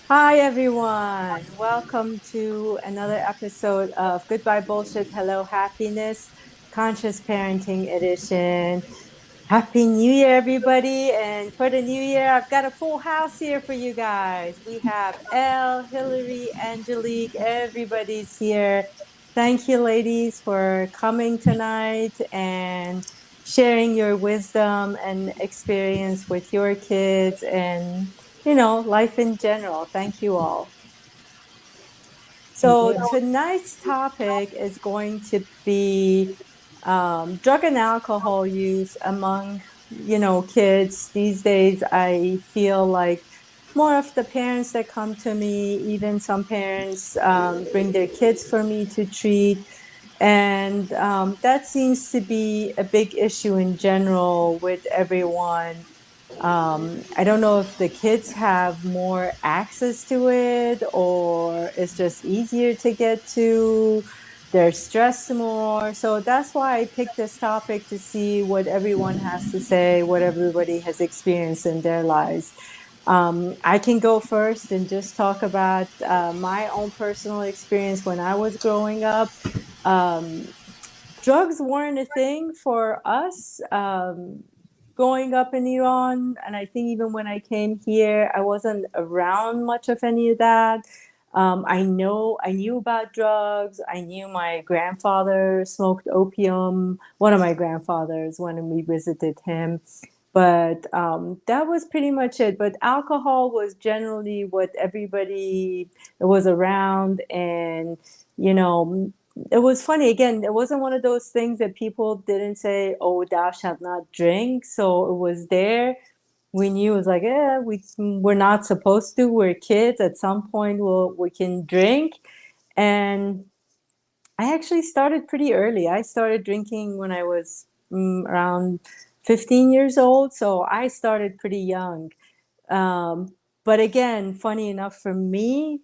Hi, everyone. Welcome to another episode of Goodbye Bullshit, Hello Happiness, Conscious Parenting Edition. Happy New Year, everybody. And for the new year, I've got a full house here for you guys. We have Elle, Hilary, Angelique, everybody's here. Thank you, ladies, for coming tonight and sharing your wisdom and experience with your kids and, life in general. Thank you all. So Yeah. tonight's topic is going to be drug and alcohol use among, kids. These days, I feel like more of the parents that come to me, even some parents bring their kids for me to treat. And that seems to be a big issue in general with everyone. I don't know if the kids have more access to it or it's just easier to get to. They're stressed more. So that's why I picked this topic to see what everyone has to say, what everybody has experienced in their lives. I can go first and just talk about my own personal experience when I was growing up. Um, Drugs weren't a thing for us growing up in Iran. And I think even when I came here, I wasn't around much of any of that. I knew about drugs. I knew my grandfather smoked opium, one of my grandfathers when we visited him. But that was pretty much it. But alcohol was generally what everybody was around. And, you know, it was funny. Again, it wasn't one of those things that people didn't say, oh, thou shalt not drink. So it was there. We knew it was like, we're not supposed to. We're kids. At some point, we can drink. And I actually started pretty early. I started drinking when I was around 15 years old. So I started pretty young. But again, funny enough for me,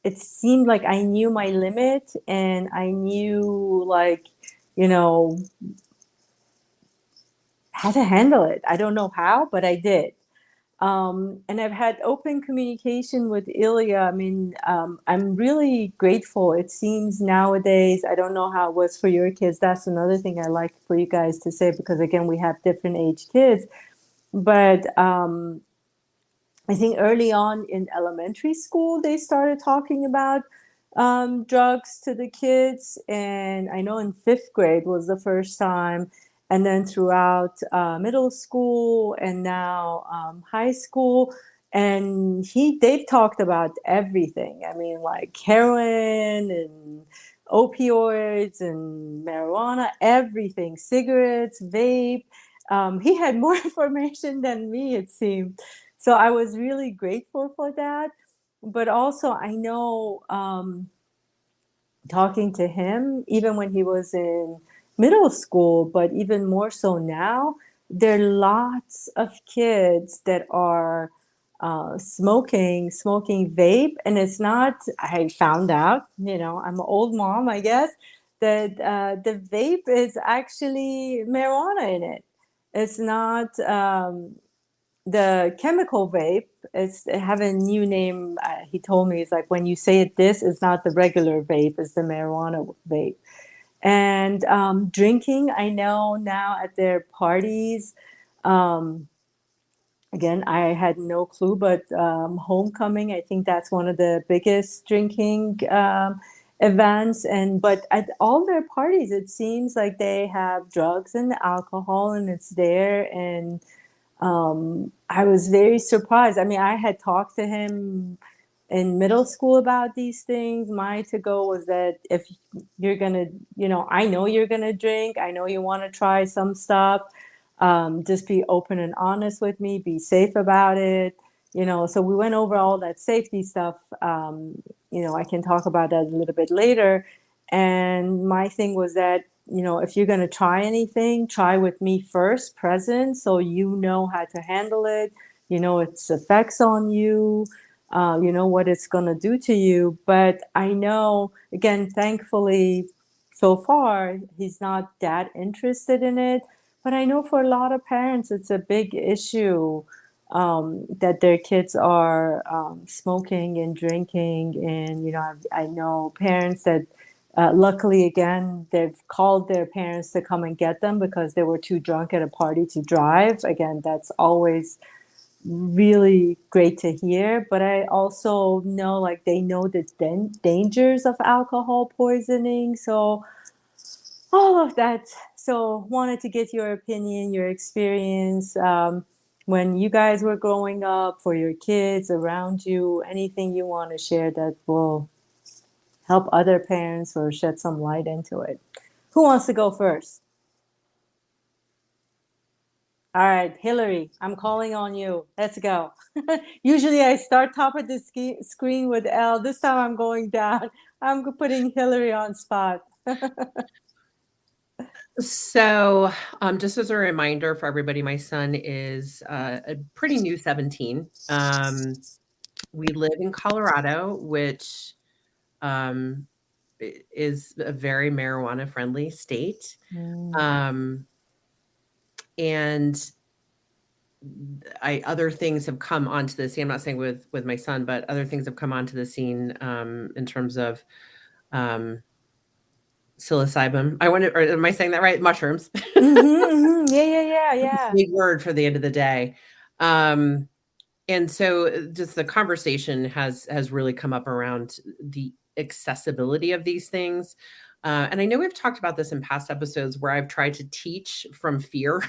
it seemed like I knew my limit and I knew, like, you know, how to handle it. I don't know how, but I did. And I've had open communication with Ilya. I mean, I'm really grateful. It seems nowadays, I don't know how it was for your kids. That's another thing I like for you guys to say, because again, we have different age kids. But I think early on in elementary school, they started talking about drugs to the kids. And I know in fifth grade was the first time. And then throughout middle school and now high school. And they've talked about everything. I mean, like heroin and opioids and marijuana, everything, cigarettes, vape. He had more information than me, it seemed. So I was really grateful for that. But also, I know talking to him, even when he was in middle school, but even more so now, there are lots of kids that are smoking vape. And it's not, I found out, I'm an old mom, I guess, that the vape is actually marijuana in it. It's not. The chemical vape is have a new name. He told me it's like when you say it, this is not the regular vape; it's the marijuana vape. And drinking, I know now at their parties. Um, Again, I had no clue, but homecoming, I think that's one of the biggest drinking events. And but at all their parties, it seems like they have drugs and alcohol, and it's there. And I was very surprised. I mean, I had talked to him in middle school about these things. My to go was that if you're gonna, I know you're gonna drink. I know you want to try some stuff. Just be open and honest with me. Be safe about it. So we went over all that safety stuff. I can talk about that a little bit later. And my thing was that if you're going to try anything, try with me first, present, so you know how to handle it, its effects on you, you know what it's going to do to you. But I know, again, thankfully, so far, he's not that interested in it. But I know for a lot of parents, it's a big issue. that their kids are smoking and drinking. And, I know parents that luckily, again, they've called their parents to come and get them because they were too drunk at a party to drive. Again, that's always really great to hear. But I also know, like, they know the dangers of alcohol poisoning. So all of that. So wanted to get your opinion, your experience, when you guys were growing up, for your kids around you, anything you want to share that will help other parents or shed some light into it. Who wants to go first? All right, Hillary, I'm calling on you. Let's go. Usually I start top of the screen with Elle. This time I'm going down. I'm putting Hillary on spot. So, just as a reminder for everybody, my son is a pretty new 17. We live in Colorado, which um, is a very marijuana friendly state. Mm. Um, and other things have come onto the scene. I'm not saying with my son, but other things have come onto the scene in terms of um, psilocybin. I wonder, or am I saying that right? Mushrooms. Yeah, yeah, yeah, yeah. Big word for the end of the day. Um, and so just the conversation has really come up around the accessibility of these things. And I know we've talked about this in past episodes where I've tried to teach from fear.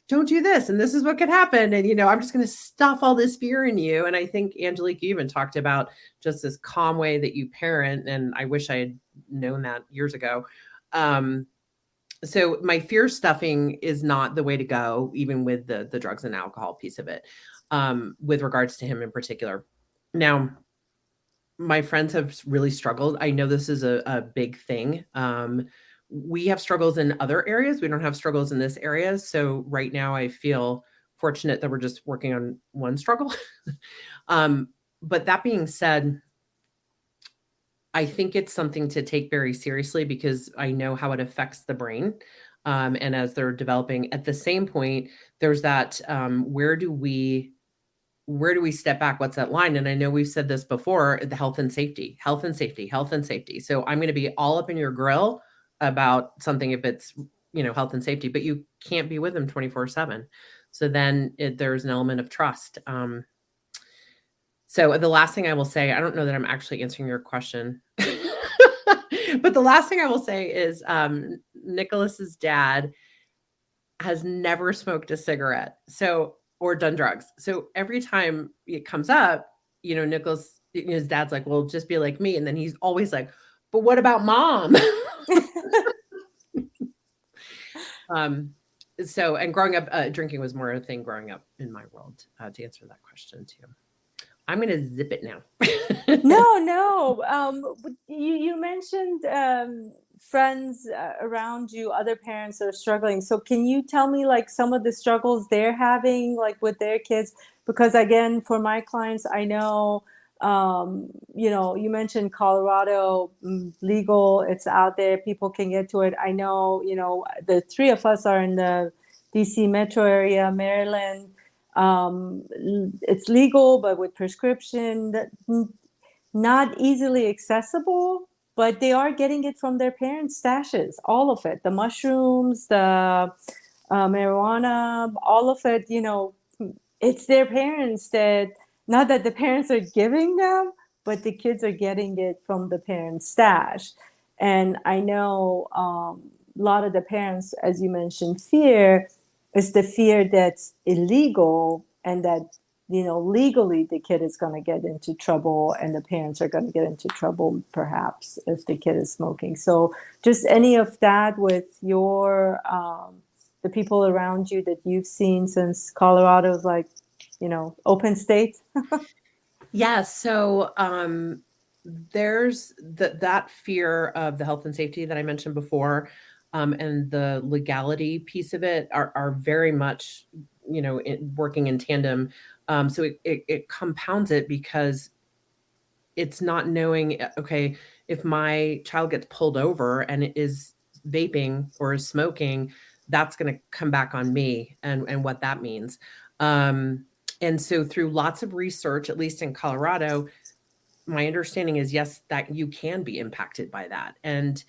Don't do this, and this is what could happen. And I'm just going to stuff all this fear in you. And I think Angelique, you even talked about just this calm way that you parent. And I wish I had known that years ago. Um, so my fear stuffing is not the way to go, even with the drugs and alcohol piece of it, with regards to him in particular. Now, my friends have really struggled. I know this is a big thing. We have struggles in other areas. We don't have struggles in this area. So right now I feel fortunate that we're just working on one struggle. um, but that being said, I think it's something to take very seriously because I know how it affects the brain. And as they're developing, at the same point, there's that where do we step back? What's that line? And I know we've said this before: the health and safety, health and safety, health and safety. So I'm going to be all up in your grill about something if it's health and safety, but you can't be with them 24/7. So then there's an element of trust. So the last thing I will say, I don't know that I'm actually answering your question, but the last thing I will say is Nicholas's dad has never smoked a cigarette, or done drugs. So every time it comes up, Nicholas, his dad's like, "Well, just be like me," and then he's always like, "But what about mom?" um, and growing up, drinking was more a thing growing up in my world. To answer that question too. I'm gonna zip it now. No, no. You mentioned friends around you, other parents are struggling. So can you tell me, like, some of the struggles they're having, like, with their kids? Because again, for my clients, I know, you mentioned Colorado, legal, it's out there, people can get to it. I know, the three of us are in the DC metro area, Maryland. It's legal, but with prescription, not easily accessible, but they are getting it from their parents' stashes, all of it, the mushrooms, the marijuana, all of it. It's their parents that, not that the parents are giving them, but the kids are getting it from the parents' stash. And I know a lot of the parents, as you mentioned, fear is the fear that's illegal, and that legally the kid is going to get into trouble, and the parents are going to get into trouble perhaps if the kid is smoking. So just any of that with your the people around you that you've seen, since Colorado's like open state. Yeah, so there's that fear of the health and safety that I mentioned before, and the legality piece of it are very much, working in tandem. So it compounds it because it's not knowing, okay, if my child gets pulled over and is vaping or is smoking, that's going to come back on me, and what that means. And so through lots of research, at least in Colorado, my understanding is yes, that you can be impacted by that. And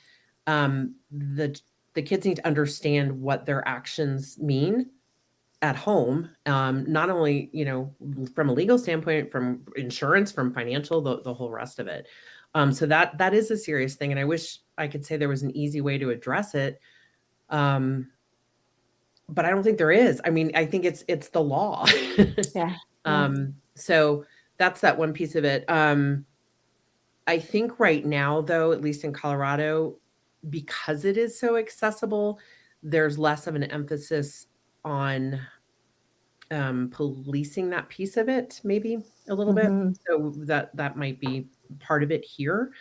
the kids need to understand what their actions mean at home, not only, from a legal standpoint, from insurance, from financial, the whole rest of it. So that is a serious thing, and I wish I could say there was an easy way to address it, um, but I don't think there is. I mean, I think it's the law. Yeah. Yeah. So that's that one piece of it. I think right now, though, at least in Colorado, because it is so accessible, there's less of an emphasis on policing that piece of it, maybe a little bit. Hmm. So that might be part of it here.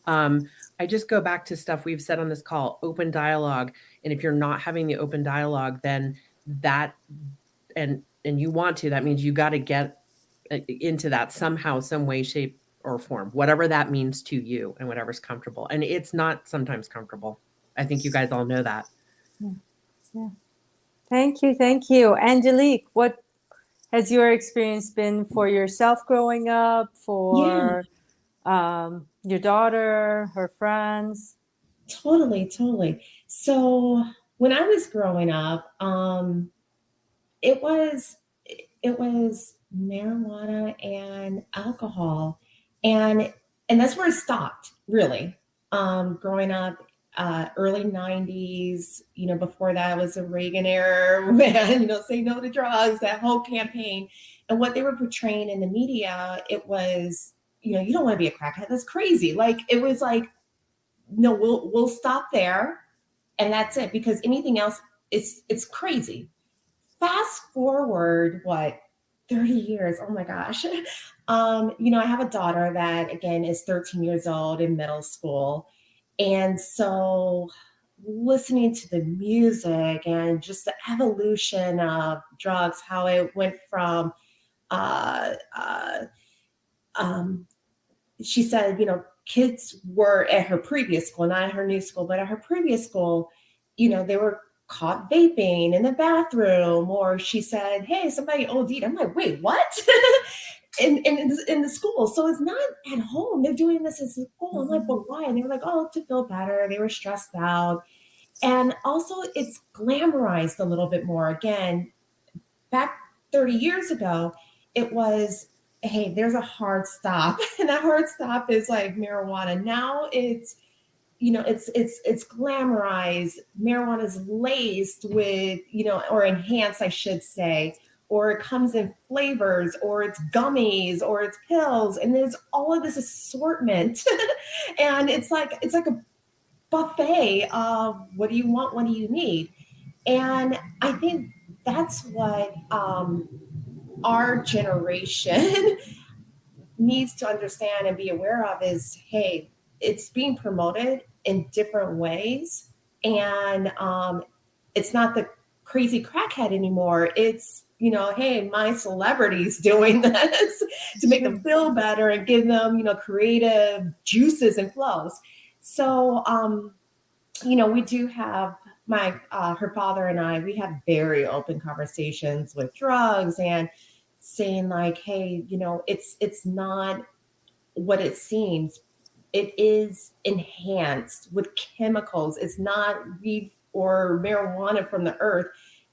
Um, I just go back to stuff we've said on this call, open dialogue. And if you're not having the open dialogue, then that and you want to, that means you got to get into that somehow, some way, shape, or form, whatever that means to you and whatever's comfortable. And it's not sometimes comfortable. I think you guys all know that. Yeah. Yeah. Thank you. Thank you. Angelique, what has your experience been for yourself growing up, Yeah, for your daughter, her friends? totally, totally. So when I was growing up, it was it was marijuana and alcohol, and that's where it stopped, really. Growing up, early '90s, before that was the Reagan era, when say no to drugs, that whole campaign, and what they were portraying in the media, it was, you don't want to be a crackhead. That's crazy. Like it was like, no, we'll stop there, and that's it, because anything else, it's crazy. Fast forward, what, 30 years? Oh my gosh. I have a daughter that again is 13 years old in middle school. And so listening to the music and just the evolution of drugs, how it went from uh, uh, um, she said, kids were at her previous school, not at her new school, but at her previous school, they were caught vaping in the bathroom, or she said, hey, somebody OD'd. I'm like, wait, what? in the school. So it's not at home. They're doing this at school. I'm like, Mhm. but why? And they were like, oh, to feel better. They were stressed out. And also it's glamorized a little bit more. Again, back 30 years ago, it was, hey, there's a hard stop. And that hard stop is like marijuana. Now it's glamorized. Marijuana is laced with, or enhanced, I should say, or it comes in flavors, or it's gummies, or it's pills, and there's all of this assortment. And it's like a buffet of what do you want, what do you need. And I think that's what our generation needs to understand and be aware of is, hey, it's being promoted in different ways. And it's not the crazy crackhead anymore. It's, hey, my celebrity's doing this to make them Sure. feel better and give them, creative juices and flows. So we do have my her father and I, we have very open conversations with drugs, and saying like, hey, it's not what it seems. It is enhanced with chemicals. It's not weed or marijuana from the earth.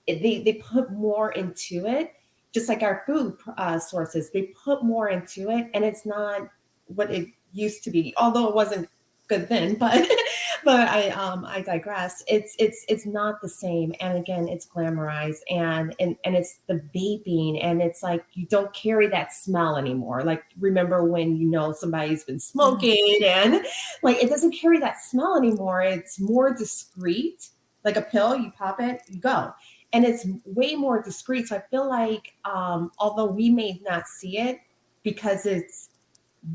They put more into it, just like our food sources. They put more into it, and it's not what it used to be. Although it wasn't good then, but but I digress. It's not the same, and again, it's glamorized, and it's the vaping, and it's like you don't carry that smell anymore. Like remember when somebody's been Yes. smoking, and like it doesn't carry that smell anymore. It's more discreet, like a pill. You pop it, you go, and it's way more discreet. So I feel like although we may not see it because it's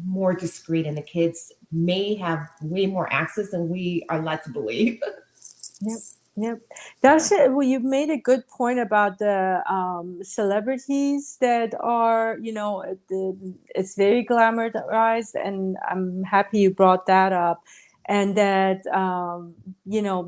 more discreet and the kids may have way more access than we are led to believe. Yep. Yep. That's it. Well, you made a good point about the celebrities that are, it's very glamorized, and I'm happy you brought that up. And that,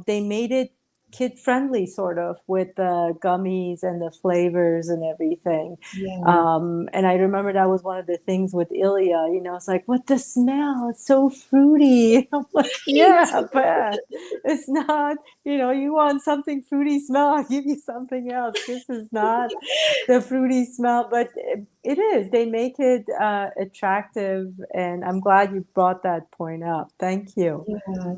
they made it kid friendly sort of with the gummies and the flavors and everything. Yeah. And I remember that was one of the things with Ilya, it's like, what the smell? It's so fruity. I'm like, Me yeah, too. but it's not, you want something fruity smell, I'll give you something else. This is not the fruity smell, but it is. They make it attractive, and I'm glad you brought that point up. Thank you. Yeah.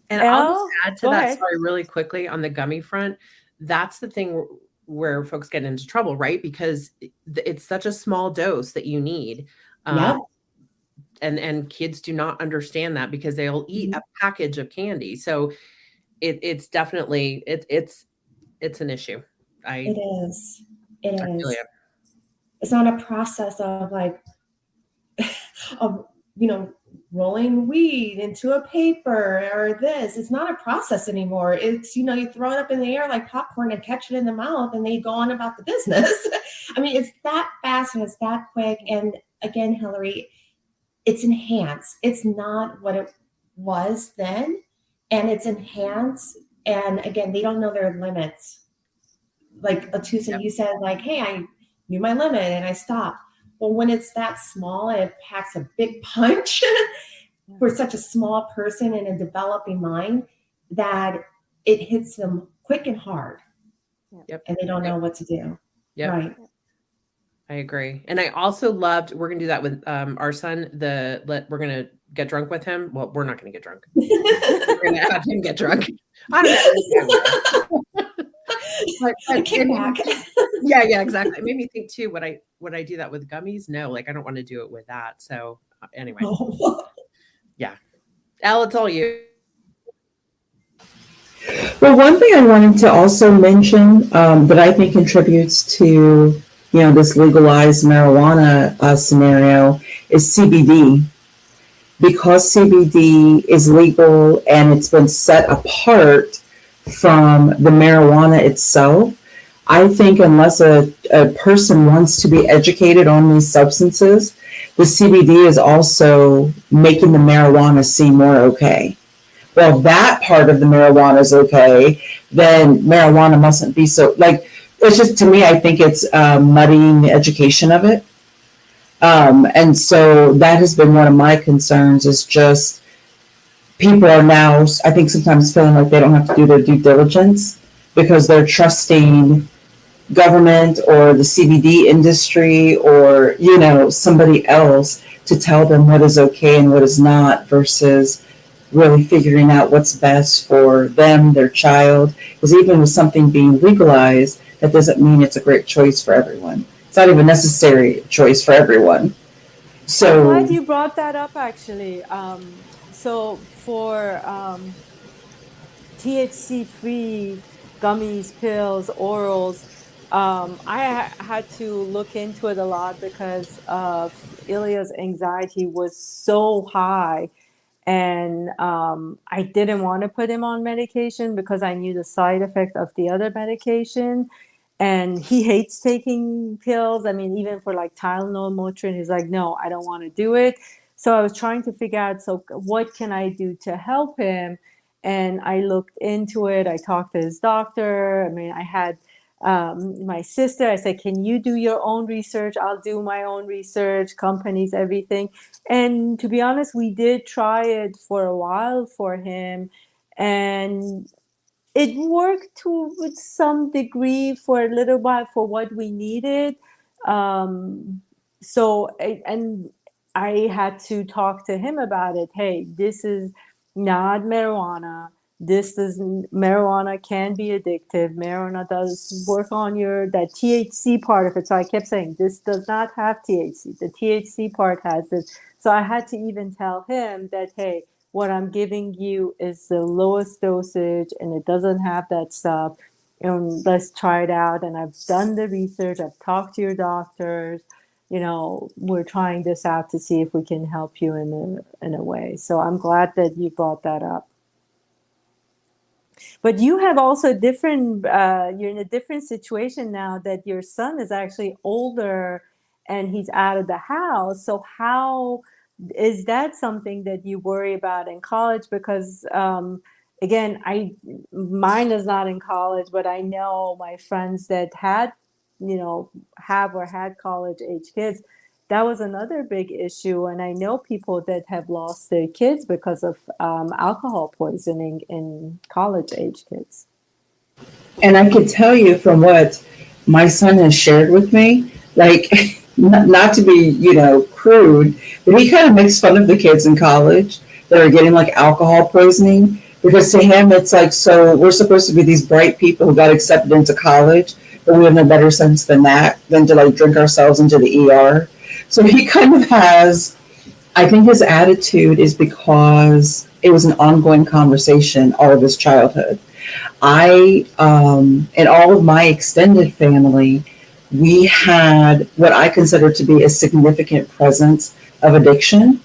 And I'll just Elle, add to go that, ahead. sorry, really quickly on the gummy front. That's the thing where folks get into trouble, right? Because it's such a small dose that you need. Um, Yep. and kids do not understand that because they'll eat Mhm. a package of candy. So it's definitely it's an issue. It I is. It I feel is. you. It's not a process of like of you know rolling weed into a paper or this. It's not a process anymore. It's you throw it up in the air like popcorn and catch it in the mouth and they go on about the business. I mean, it's that fast and it's that quick. And again, Hillary, it's enhanced. It's not what it was then, and it's enhanced. And again, they don't know their limits. Like Atousa, Yep. you said, like, hey, I knew my limit and I stopped. Well, when it's that small and it packs a big punch for such a small person in a developing mind, that it hits them quick and hard Yep. and they don't Yep. know what to do. Yep. Right. I agree. And I also loved, we're gonna do that with our son. We're gonna get drunk with him. Well, we're not gonna get drunk. We're gonna have him get drunk. I don't know. Maybe I will. A But it made kickback. me think, yeah, yeah, exactly. It made me think too, would I do that with gummies? No, like I don't want to do it with that. So anyway, Oh. yeah. Elle, it's all you. Well, one thing I wanted to also mention that I think contributes to this legalized marijuana scenario is CBD. Because CBD is legal and it's been set apart from the marijuana itself, I think unless a person wants to be educated on these substances, the CBD is also making the marijuana seem more okay. Well, if that part of the marijuana is okay, then marijuana mustn't be so, like, it's just, to me, I think it's muddying the education of it. And so that has been one of my concerns is just people are now, I think, sometimes feeling like they don't have to do their due diligence because they're trusting government or the CBD industry or, somebody else to tell them what is okay and what is not versus really figuring out what's best for them, their child. Because even with something being legalized, that doesn't mean it's a great choice for everyone. It's not even a necessary choice for everyone. I'm glad So, you brought that up, actually. So for THC free gummies, pills, orals, had to look into it a lot because of Ilya's anxiety was so high. And I didn't want to put him on medication because I knew the side effect of the other medication. And he hates taking pills. I mean, even for like Tylenol, Motrin, he's like, no, I don't want to do it. So I was trying to figure out, so what can I do to help him? And I looked into it. I talked to his doctor. I mean, I had my sister. I said, can you do your own research? I'll do my own research, companies, everything. And to be honest, we did try it for a while for him. And it worked to with some degree for a little while for what we needed. Um, and I had to talk to him about it. Hey, this is not marijuana. This doesn't Marijuana can be addictive. Marijuana does work on your that THC part of it. So I kept saying this does not have THC. The THC part has this. So I had to even tell him that, hey, what I'm giving you is the lowest dosage and it doesn't have that stuff. And let's try it out. And I've done the research, I've talked to your doctors. We're trying this out to see if we can help you in a way. So I'm glad that you brought that up. But you have also different, you're in a different situation now that your son is actually older and he's out of the house. So how is that something that you worry about in college? Because again, mine is not in college, but I know my friends that had, have or had college age kids. That was another big issue, and I know people that have lost their kids because of alcohol poisoning in college age kids. And I could tell you from what my son has shared with me, like, not to be, crude, but he kind of makes fun of the kids in college that are getting like alcohol poisoning. Because to him, it's like, so we're supposed to be these bright people who got accepted into college, but we have no better sense than that, than to like drink ourselves into the ER. So he kind of has, I think his attitude is because it was an ongoing conversation all of his childhood. In all of my extended family, we had what I consider to be a significant presence of addiction,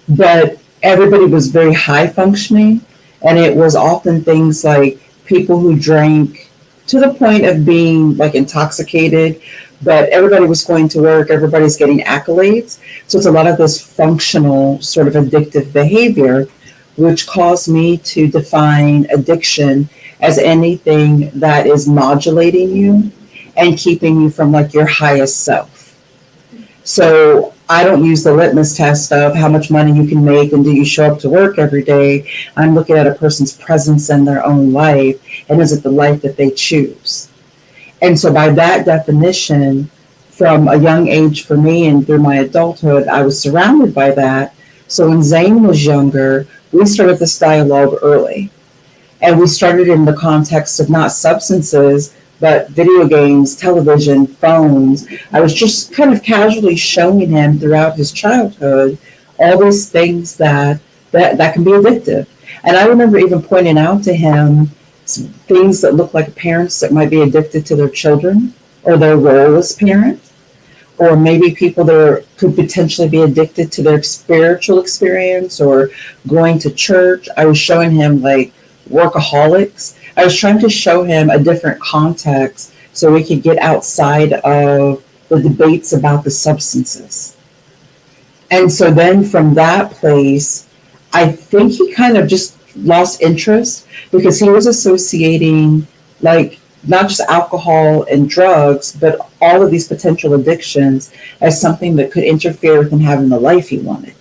but everybody was very high functioning. And it was often things like people who drank to the point of being like intoxicated, but everybody was going to work, everybody's getting accolades. So it's a lot of this functional sort of addictive behavior, which caused me to define addiction as anything that is modulating you and keeping you from like your highest self. So I don't use the litmus test of how much money you can make and do you show up to work every day. I'm looking at a person's presence in their own life, and is it the life that they choose? And so by that definition, from a young age for me and through my adulthood, I was surrounded by that. So when Zane was younger, we started this dialogue early. And we started in the context of not substances, but video games, television, phones. I was just kind of casually showing him throughout his childhood all these things that can be addictive. And I remember even pointing out to him things that look like parents that might be addicted to their children or their role as parent, or maybe people that could potentially be addicted to their spiritual experience or going to church. I was showing him like workaholics. I was trying to show him a different context so we could get outside of the debates about the substances. And so then from that place, I think he kind of just lost interest because he was associating like not just alcohol and drugs, but all of these potential addictions as something that could interfere with him having the life he wanted.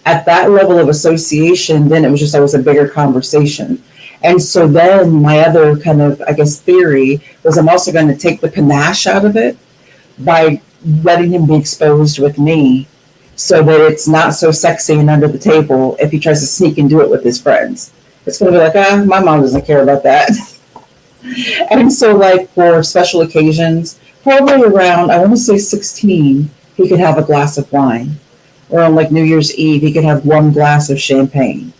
At that level of association, then it was just always a bigger conversation. And so then my other kind of, I guess, theory was I'm also going to take the panache out of it by letting him be exposed with me so that it's not so sexy and under the table if he tries to sneak and do it with his friends. It's going to be like, my mom doesn't care about that. And so like for special occasions, probably around, I want to say 16, he could have a glass of wine. Or on like New Year's Eve, he could have one glass of champagne.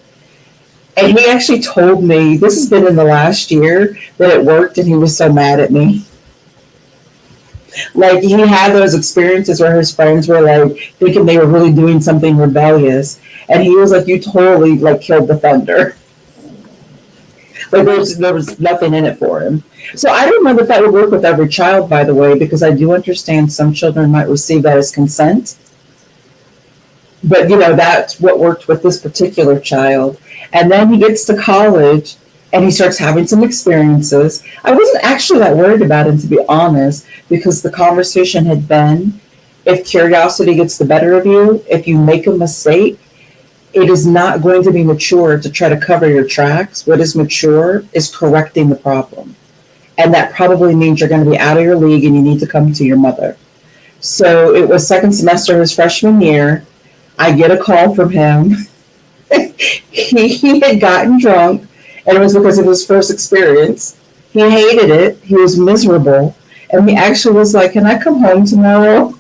And he actually told me, this has been in the last year, that it worked, and he was so mad at me. Like, he had those experiences where his friends were like thinking they were really doing something rebellious, and he was like, you totally like killed the thunder. Like there was nothing in it for him. So I don't know that that would work with every child, by the way, because I do understand some children might receive that as consent. But, that's what worked with this particular child. And then he gets to college and he starts having some experiences. I wasn't actually that worried about him, to be honest, because the conversation had been, if curiosity gets the better of you, if you make a mistake, it is not going to be mature to try to cover your tracks. What is mature is correcting the problem. And that probably means you're going to be out of your league and you need to come to your mother. So it was second semester of his freshman year. I get a call from him. He had gotten drunk, and it was because of his first experience. He hated it. He was miserable. And he actually was like, can I come home tomorrow?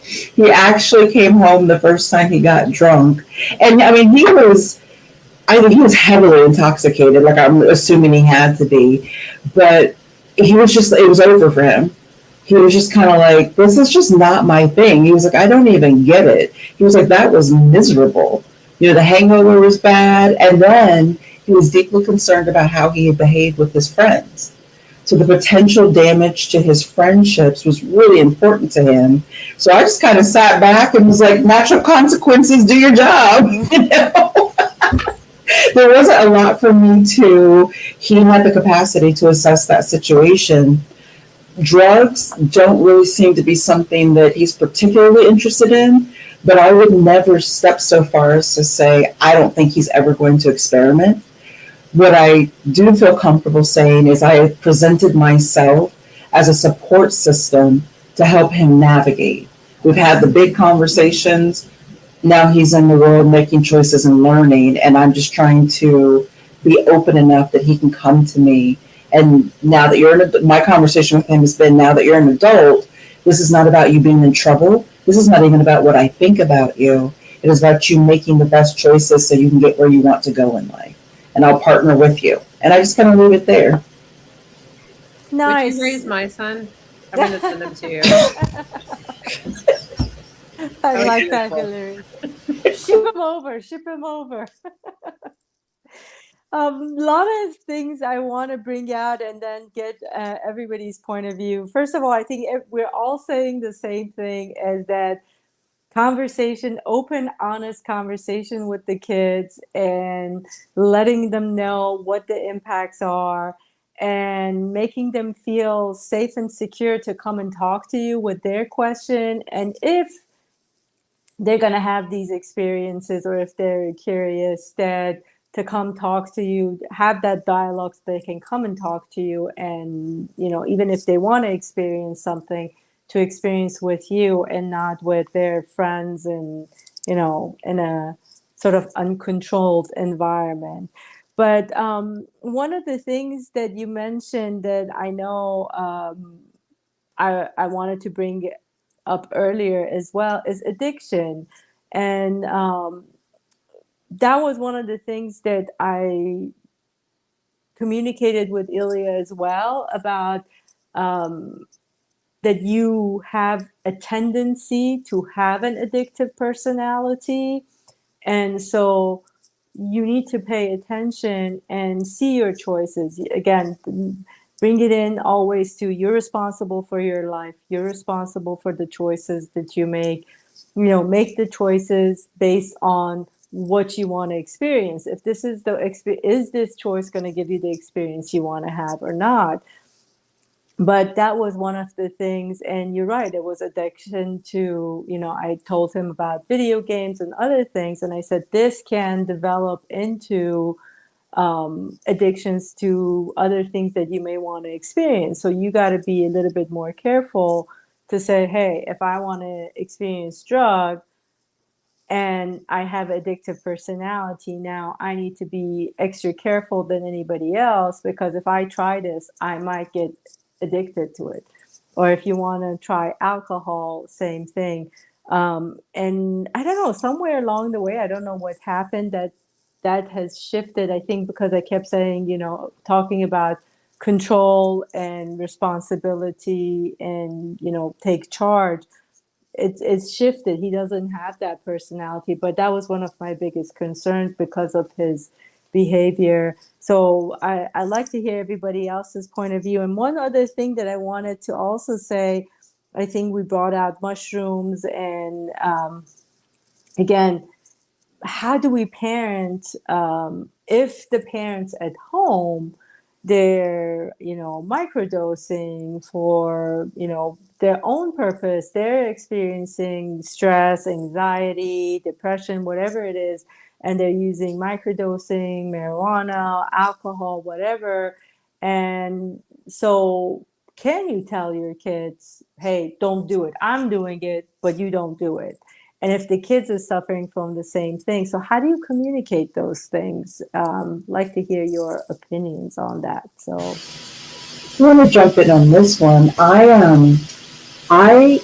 He actually came home the first time he got drunk. And I mean, I think he was heavily intoxicated, like I'm assuming he had to be. But it was over for him. He was just kind of like, this is just not my thing. He was like, I don't even get it. He was like, that was miserable. The hangover was bad. And then he was deeply concerned about how he had behaved with his friends. So the potential damage to his friendships was really important to him. So I just kind of sat back and was like, natural consequences, do your job. there wasn't a lot for me to, he had the capacity to assess that situation. Drugs don't really seem to be something that he's particularly interested in, but I would never step so far as to say, I don't think he's ever going to experiment. What I do feel comfortable saying is I have presented myself as a support system to help him navigate. We've had the big conversations. Now he's in the world making choices and learning, and I'm just trying to be open enough that he can come to me. And now that you're my conversation with him has been, now that you're an adult, this is not about you being in trouble. This is not even about what I think about you. It is about you making the best choices so you can get where you want to go in life. And I'll partner with you. And I just kind of leave it there. Would you Nice. raise my son? I'm going to send him to you. I like that, beautiful. Hilary. Ship him over. Ship him over. A lot of things I want to bring out and then get everybody's point of view. First of all, I think we're all saying the same thing, as that conversation, open, honest conversation with the kids, and letting them know what the impacts are, and making them feel safe and secure to come and talk to you with their question. And if they're going to have these experiences, or if they're curious, that to come talk to you, have that dialogue so they can come and talk to you. And, even if they want to experience something, to experience with you and not with their friends, and, in a sort of uncontrolled environment. But one of the things that you mentioned that I know I wanted to bring up earlier as well is addiction. And that was one of the things that I communicated with Ilya as well, about that you have a tendency to have an addictive personality. And so you need to pay attention and see your choices. Again, bring it in always to, you're responsible for your life. You're responsible for the choices that you make. Make the choices based on what you want to experience. If this is is this choice going to give you the experience you want to have or not? But that was one of the things. And you're right, it was addiction to, I told him about video games and other things. And I said, this can develop into addictions to other things that you may want to experience. So you got to be a little bit more careful to say, hey, if I want to experience drug and I have addictive personality, now I need to be extra careful than anybody else, because if I try this, I might get addicted to it. Or if you want to try alcohol, same thing. And I don't know, somewhere along the way, I don't know what happened, that has shifted. I think because I kept saying, talking about control and responsibility and, take charge. It's shifted. He doesn't have that personality, but that was one of my biggest concerns because of his behavior. So I like to hear everybody else's point of view. And one other thing that I wanted to also say, I think we brought out mushrooms, and again, how do we parent if the parents at home, they're microdosing for their own purpose, they're experiencing stress, anxiety, depression, whatever it is, and they're using microdosing, marijuana, alcohol, whatever. And so can you tell your kids, hey, don't do it, I'm doing it, but you don't do it? And if the kids are suffering from the same thing, so how do you communicate those things? Like to hear your opinions on that. So I want to jump in on this one. I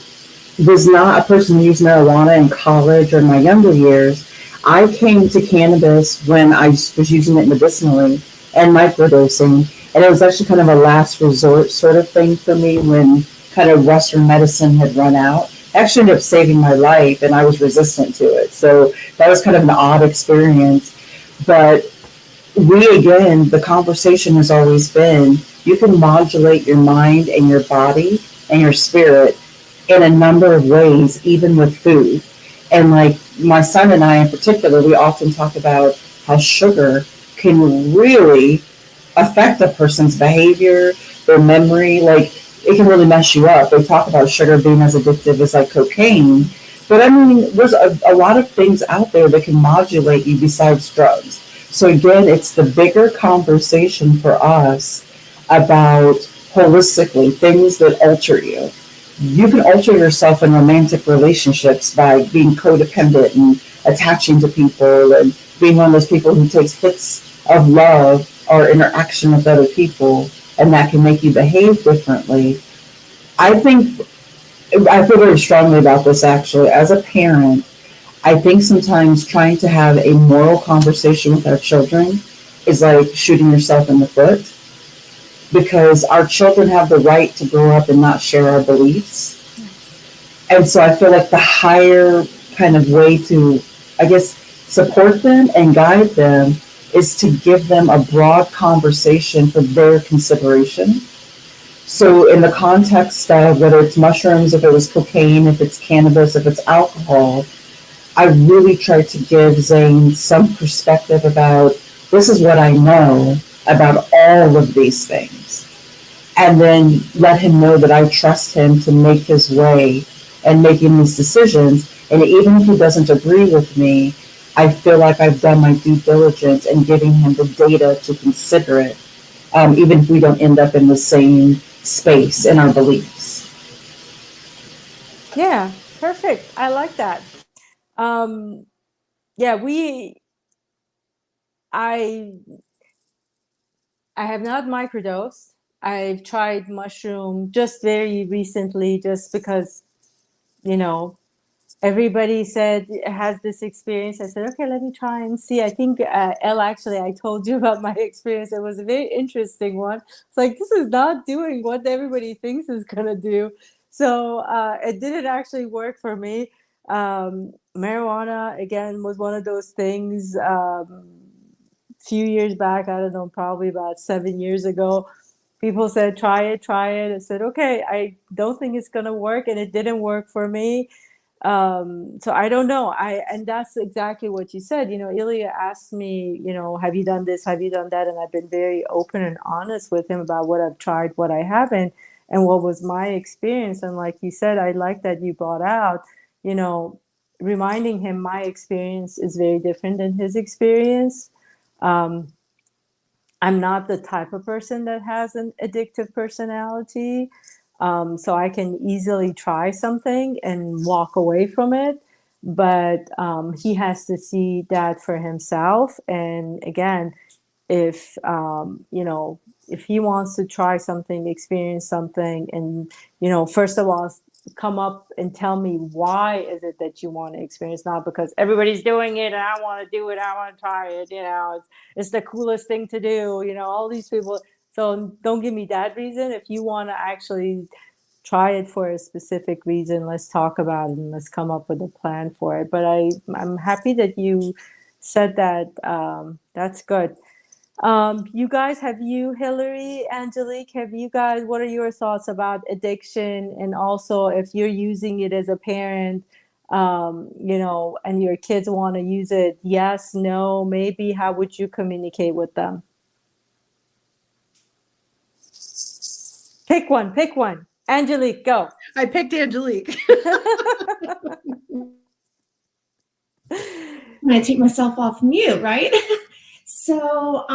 was not a person who used marijuana in college or in my younger years. I came to cannabis when I was using it medicinally and microdosing. And it was actually kind of a last resort sort of thing for me when kind of Western medicine had run out. Actually ended up saving my life, and I was resistant to it. So that was kind of an odd experience. But the conversation has always been, you can modulate your mind and your body and your spirit in a number of ways, even with food. And like my son and I in particular, we often talk about how sugar can really affect a person's behavior, their memory. Like, it can really mess you up. They talk about sugar being as addictive as like cocaine. But I mean, there's a lot of things out there that can modulate you besides drugs. So again, it's the bigger conversation for us about holistically things that alter you. You can alter yourself in romantic relationships by being codependent and attaching to people and being one of those people who takes hits of love or interaction with other people, and that can make you behave differently. I think I feel very strongly about this actually. As a parent, I think sometimes trying to have a moral conversation with our children is like shooting yourself in the foot, because our children have the right to grow up and not share our beliefs. And so I feel like the higher kind of way to, I guess, support them and guide them is to give them a broad conversation for their consideration. So in the context of whether it's mushrooms, if it was cocaine, if it's cannabis, if it's alcohol, I really try to give Zane some perspective about this is what I know about all of these things. And then let him know that I trust him to make his way and making these decisions. And even if he doesn't agree with me, I feel like I've done my due diligence in giving him the data to consider it, even if we don't end up in the same space in our beliefs. Yeah, perfect. I like that. Yeah, I I have not microdosed. I've tried mushroom just very recently, just because, you know, everybody said it has this experience. I said, okay, let me try and see. I think Elle, actually, I told you about my experience. It was a very interesting one. It's like, this is not doing what everybody thinks is gonna do. So it didn't actually work for me. Marijuana again was one of those things. Few years back, I don't know, probably about 7 years ago, people said, try it, try it. I said, okay, I don't think it's gonna work, and it didn't work for me. So I don't know. And that's exactly what you said. Ilya asked me, have you done this, have you done that? And I've been very open and honest with him about what I've tried, what I haven't, and what was my experience. And like you said, I like that you brought out, you know reminding him my experience is very different than his experience. um, I'm not the type of person that has an addictive personality. So I can easily try something and walk away from it. But he has to see that for himself. And again, if if he wants to try something, experience something, and first of all, come up and tell me, why is it that you want to experience? Not because everybody's doing it and I want to do it, I want to try it, it's the coolest thing to do, all these people. So don't give me that reason. If you want to actually try it for a specific reason, let's talk about it and let's come up with a plan for it. But I'm happy that you said that. That's good. You guys, Hilary, Angelique, what are your thoughts about addiction? And also, if you're using it as a parent, and your kids want to use it, yes, no, maybe, how would you communicate with them? Pick one, pick one. Angelique, go. I picked Angelique. I'm going to take myself off mute, right? So,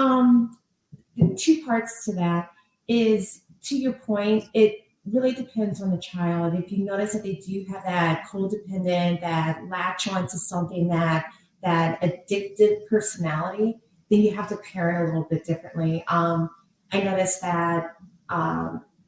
two parts to that is, to your point, it really depends on the child. If you notice that they do have that codependent, that latch on to something, that addictive personality, then you have to parent a little bit differently. I noticed that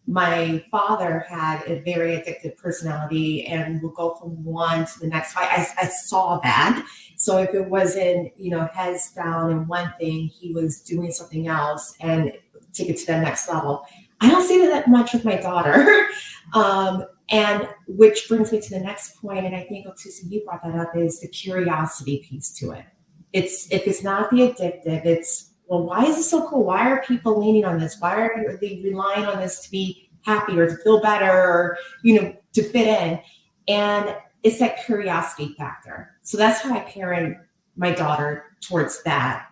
my father had a very addictive personality and would go from one to the next fight. I saw that. So if it wasn't, heads down in one thing, he was doing something else and take it to the next level. I don't see that much with my daughter. And which brings me to the next point, and I think Atousa, you brought that up, is the curiosity piece to it. If it's not the addictive, it's, well, why is this so cool? Why are people leaning on this? Why are they relying on this to be happy or to feel better or, to fit in? And it's that curiosity factor. So that's how I parent my daughter towards that.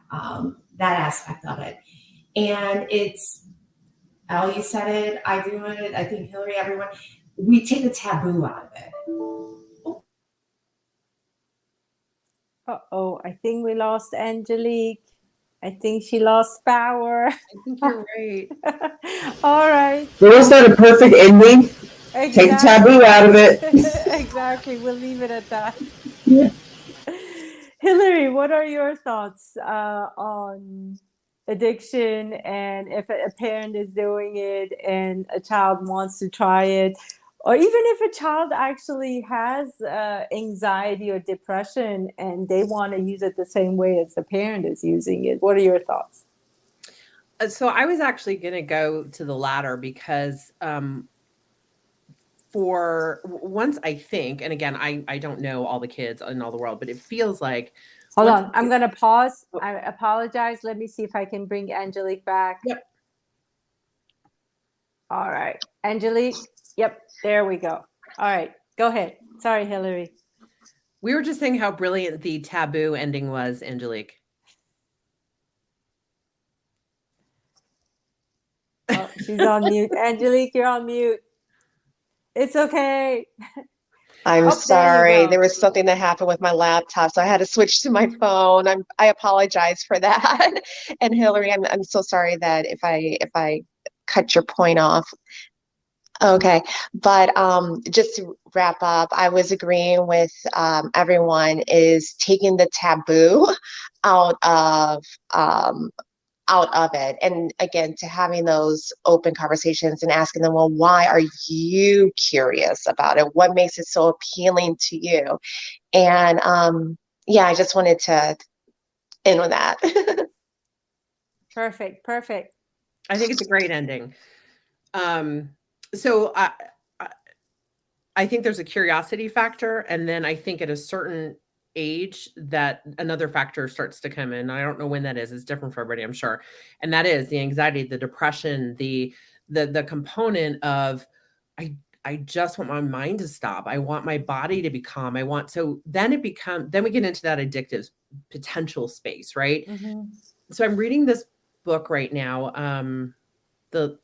that aspect of it. And it's, Elle, you said it, I do it, I think Hillary, everyone, we take the taboo out of it. Uh-oh, I think we lost Angelique. I think she lost power. I think you're right. All right. Was that a perfect ending? Take the taboo out of it. Exactly. We'll leave it at that. Yeah. Hilary, what are your thoughts on addiction, and if a parent is doing it and a child wants to try it, or even if a child actually has anxiety or depression and they want to use it the same way as the parent is using it? What are your thoughts? So I was actually going to go to the latter because for once, I think, and again, I don't know all the kids in all the world, but it feels like Hold once on, I'm going to pause. Oh. I apologize. Let me see if I can bring Angelique back. Yep. All right. Angelique. Yep. There we go. All right. Go ahead. Sorry, Hilary. We were just saying how brilliant the taboo ending was, Angelique. Oh, she's on mute. Angelique, you're on mute. It's okay. I'm Oh, sorry. go. There was something that happened with my laptop, so I had to switch to my phone. I apologize for that. And Hillary, I'm so sorry that if I cut your point off. Okay, but just to wrap up, I was agreeing with everyone is taking the taboo out of it. And again, to having those open conversations and asking them, well, why are you curious about it? What makes it so appealing to you? And yeah, I just wanted to end on that. Perfect. Perfect. I think it's a great ending. So I think there's a curiosity factor, and then I think at a certain age that another factor starts to come in. I don't know when that is. It's different for everybody, I'm sure. And that is the anxiety, the depression, the component of I just want my mind to stop. I want my body to be calm. So then we get into that addictive potential space, right? Mm-hmm. So I'm reading this book right now. The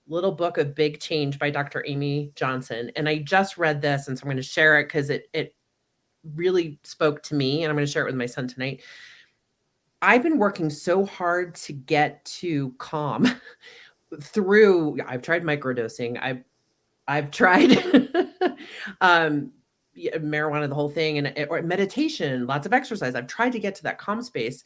Little Book of Big Change by Dr. Amy Johnson. And I just read this, and so I'm going to share it because it really spoke to me, and I'm going to share it with my son tonight. I've been working so hard to get to calm I've tried microdosing. I've tried marijuana, the whole thing, or meditation, lots of exercise. I've tried to get to that calm space.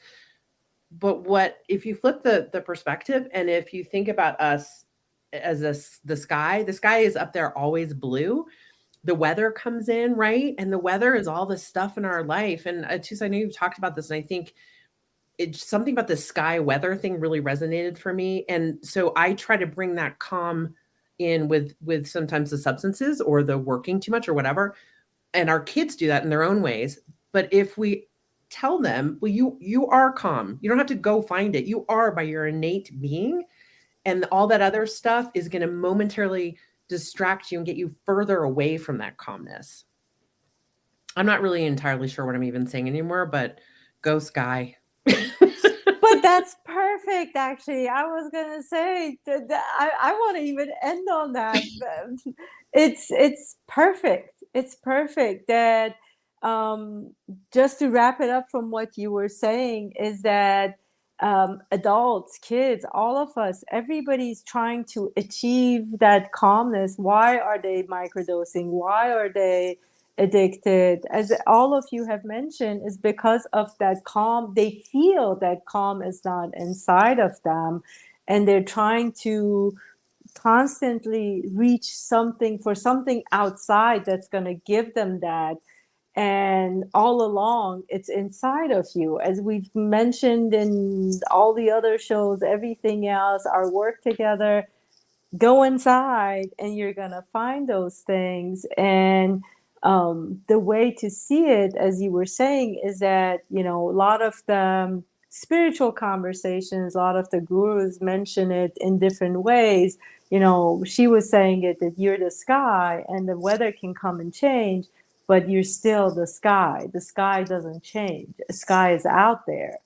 But if you flip the perspective, and if you think about us as the sky is up there always blue. The weather comes in, right? And the weather is all the stuff in our life. And Atousa, I know you've talked about this, and I think it's something about the sky weather thing really resonated for me. And so I try to bring that calm in with sometimes the substances or the working too much or whatever. And our kids do that in their own ways. But if we tell them, well, you are calm. You don't have to go find it. You are by your innate being. And all that other stuff is going to momentarily distract you and get you further away from that calmness. I'm not really entirely sure what I'm even saying anymore, but go sky. But that's perfect, actually. I was gonna say that I want to even end on that. It's perfect. It's perfect that just to wrap it up from what you were saying is that adults, kids, all of us, everybody's trying to achieve that calmness. Why are they microdosing? Why are they addicted? As all of you have mentioned, is because of that calm. They feel that calm is not inside of them, and they're trying to constantly reach something outside that's going to give them that. And all along, it's inside of you. As we've mentioned in all the other shows, everything else, our work together, go inside and you're going to find those things. And the way to see it, as you were saying, is that, a lot of the spiritual conversations, a lot of the gurus mention it in different ways. She was saying it that you're the sky and the weather can come and change, but you're still the sky. The sky doesn't change. The sky is out there.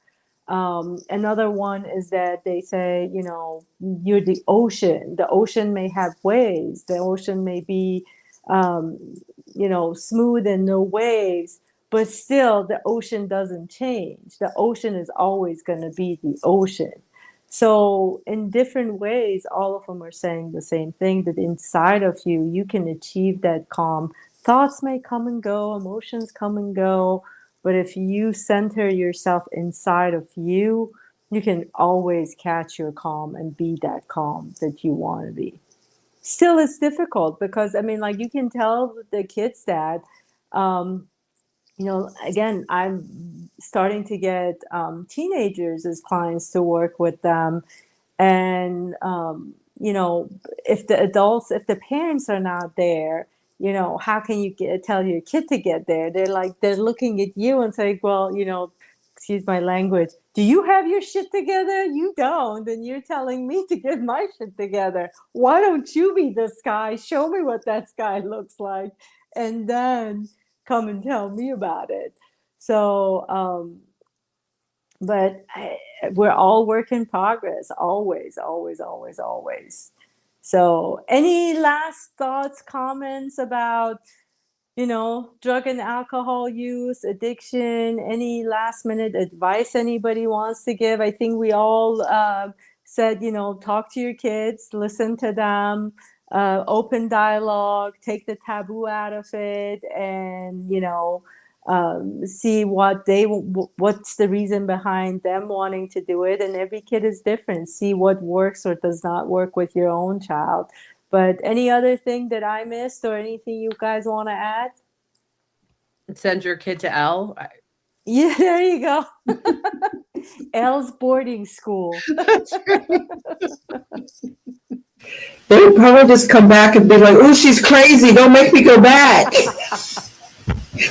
Another one is that they say, you know, you're the ocean. The ocean may have waves. The ocean may be, um, you know, smooth and no waves, but still the ocean doesn't change. The ocean is always going to be the ocean. So in different ways, all of them are saying the same thing, that inside of you, you can achieve that calm. Thoughts may come and go, emotions come and go, but if you center yourself inside of you, you can always catch your calm and be that calm that you want to be. Still, it's difficult because, I mean, like you can tell the kids that, um, you know, again, I'm starting to get teenagers as clients to work with them. And, you know, if the adults, if the parents are not there, you know, how can you tell your kid to get there? They're like, they're looking at you and saying, well, you know, excuse my language, do you have your shit together? You don't. And you're telling me to get my shit together. Why don't you be the sky? Show me what that sky looks like. And then come and tell me about it. So, but we're all work in progress, always, always, always, always. So, any last thoughts, comments about, you know, drug and alcohol use, addiction, any last minute advice anybody wants to give? I think we all said, you know, talk to your kids, listen to them, open dialogue, take the taboo out of it, and, you know, see what's the reason behind them wanting to do it. And every kid is different. See what works or does not work with your own child. But any other thing that I missed or anything you guys want to add? Send your kid to Elle. Yeah, there you go. Elle's boarding school. That's right. They would probably just come back and be like, "Oh, she's crazy. Don't make me go back."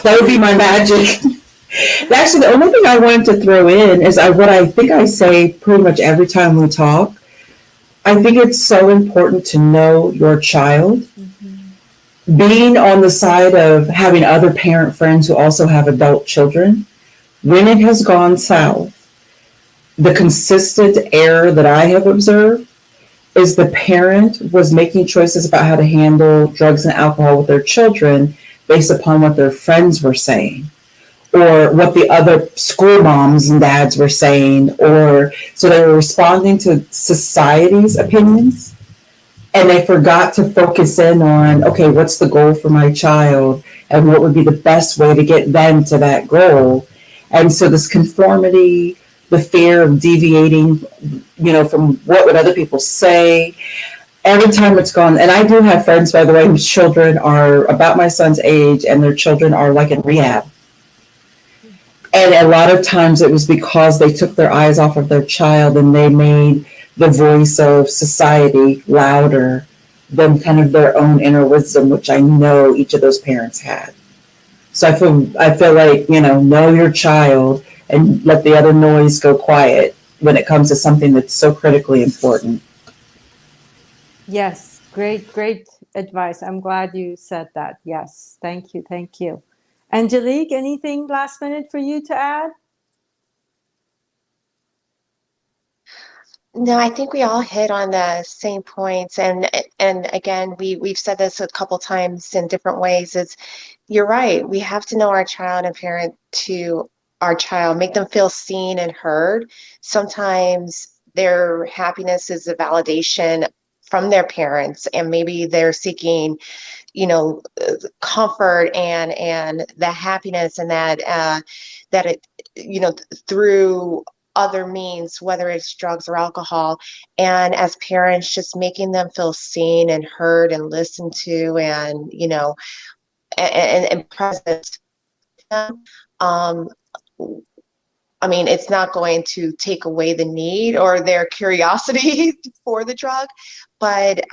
That would be my magic. Actually, the only thing I wanted to throw in is what I think I say pretty much every time we talk. I think it's so important to know your child. Mm-hmm. Being on the side of having other parent friends who also have adult children, when it has gone south, the consistent error that I have observed is the parent was making choices about how to handle drugs and alcohol with their children based upon what their friends were saying or what the other school moms and dads were saying, or so they were responding to society's opinions, and they forgot to focus in on, okay, what's the goal for my child and what would be the best way to get them to that goal. And so this conformity, the fear of deviating, you know, from what would other people say, every time it's gone. And I do have friends, by the way, whose children are about my son's age and their children are like in rehab. And a lot of times it was because they took their eyes off of their child and they made the voice of society louder than kind of their own inner wisdom, which I know each of those parents had. So I feel like, you know your child and let the other noise go quiet when it comes to something that's so critically important. Yes, great, great advice. I'm glad you said that. Yes, thank you, thank you. Angelique, anything last minute for you to add? No, I think we all hit on the same points, and again, we've said this a couple times in different ways. Is you're right. We have to know our child and parent to our child, make them feel seen and heard. Sometimes their happiness is a validation from their parents, and maybe they're seeking, comfort and the happiness and that it, through other means, whether it's drugs or alcohol. And as parents, just making them feel seen and heard and listened to, and and present. Um, I mean, it's not going to take away the need or their curiosity for the drug, but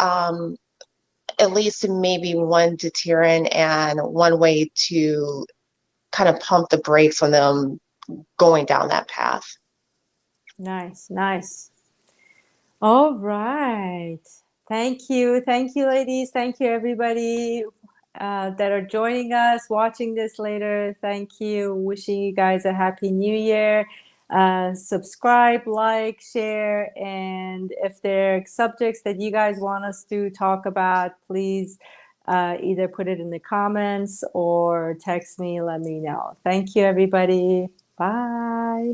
at least maybe one deterrent and one way to kind of pump the brakes on them going down that path. Nice, nice. All right. Thank you. Thank you, ladies. Thank you, everybody that are joining us, watching this later. Thank you. Wishing you guys a happy new year. Subscribe, like, share, and if there are subjects that you guys want us to talk about, please either put it in the comments or text me, let me know. Thank you, everybody. Bye.